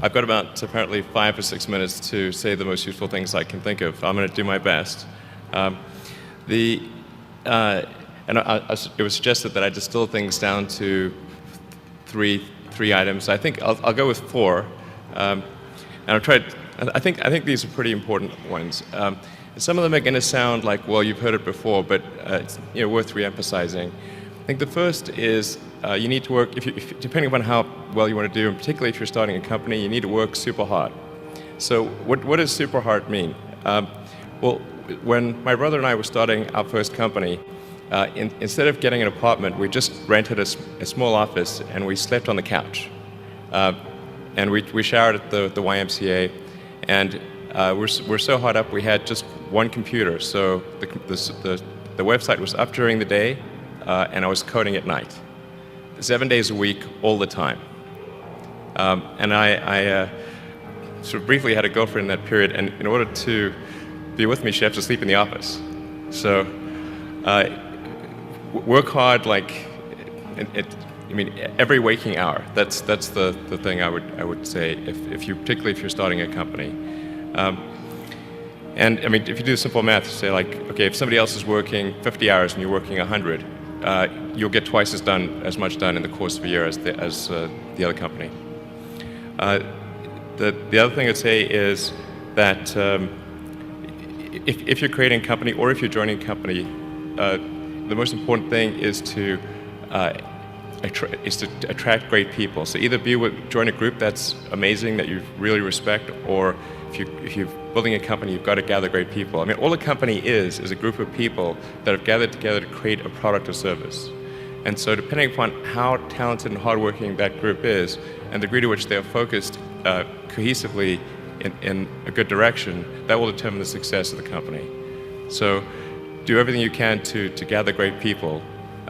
I've got about apparently 5 or 6 minutes to say the most useful things I can think of. I'm going to do my best. Um, the and it was suggested that I distill things down to three items. I think I'll go with 4, and I'll try. I think these are pretty important ones. Some of them are going to sound like, well, you've heard it before, but it's worth re-emphasizing. I think the first is you need to work, depending upon how well you want to do, and particularly if you're starting a company, you need to work super hard. So what does super hard mean? Well, when my brother and I were starting our first company, instead of getting an apartment, we just rented a small office and we slept on the couch. And we showered at the YMCA, and we're so hot up we had just one computer. So the website was up during the day, and I was coding at night, 7 days a week, all the time. And I sort of briefly had a girlfriend in that period, and in order to be with me, she had to sleep in the office. So work hard, like every waking hour. That's the thing I would say, particularly if you're starting a company. And I mean, if you do simple math, say like, okay, if somebody else is working 50 hours and you're working 100, you'll get twice as much done in the course of a year as the other company. The other thing I'd say is that if you're creating a company or if you're joining a company, the most important thing is to attract great people. So either join a group that's amazing, that you really respect, or if you're building a company, you've got to gather great people. I mean, all a company is a group of people that have gathered together to create a product or service. And so depending upon how talented and hardworking that group is, and the degree to which they are focused cohesively in a good direction, that will determine the success of the company. So do everything you can to gather great people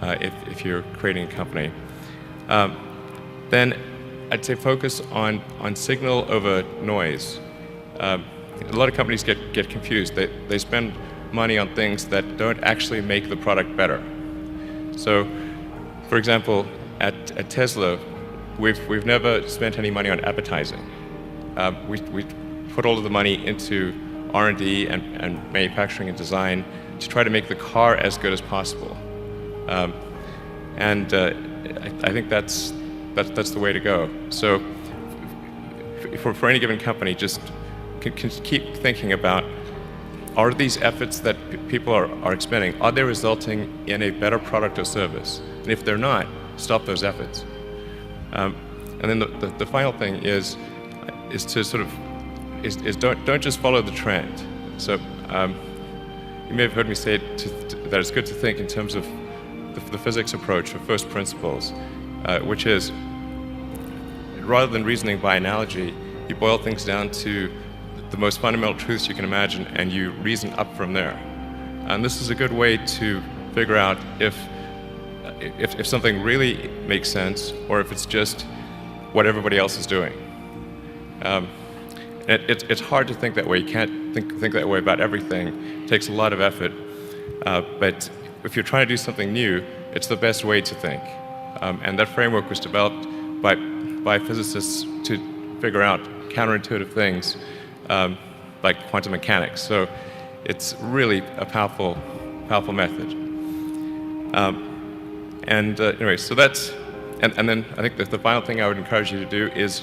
if you're creating a company. Then I'd say focus on signal over noise. A lot of companies get confused. They spend money on things that don't actually make the product better. So, for example, at Tesla, we've never spent any money on advertising. We put all of the money into R&D and manufacturing and design to try to make the car as good as possible. And I think that's the way to go. So for any given company, just can keep thinking about, are these efforts that people are expending, are they resulting in a better product or service? And if they're not, stop those efforts. And then the final thing is to sort of don't just follow the trend. So you may have heard me say that it's good to think in terms of the physics approach, or first principles, which is, rather than reasoning by analogy, you boil things down to the most fundamental truths you can imagine, and you reason up from there. And this is a good way to figure out if something really makes sense, or if it's just what everybody else is doing. It's hard to think that way. You can't think that way about everything. It takes a lot of effort. But if you're trying to do something new, it's the best way to think. And that framework was developed by physicists to figure out counterintuitive things like quantum mechanics. So it's really a powerful method. Anyway, so that's, and then I think that the final thing I would encourage you to do is,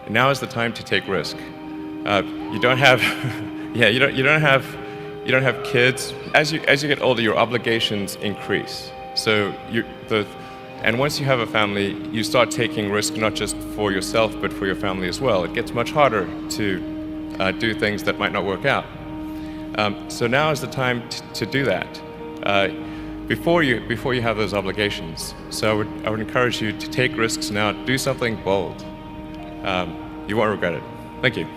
now is the time to take risk. You don't have, you don't have kids. As you get older, your obligations increase. So and once you have a family, you start taking risk not just for yourself but for your family as well. It gets much harder to do things that might not work out. So now is the time to do that before you have those obligations. So I would encourage you to take risks now. Do something bold. You won't regret it. Thank you.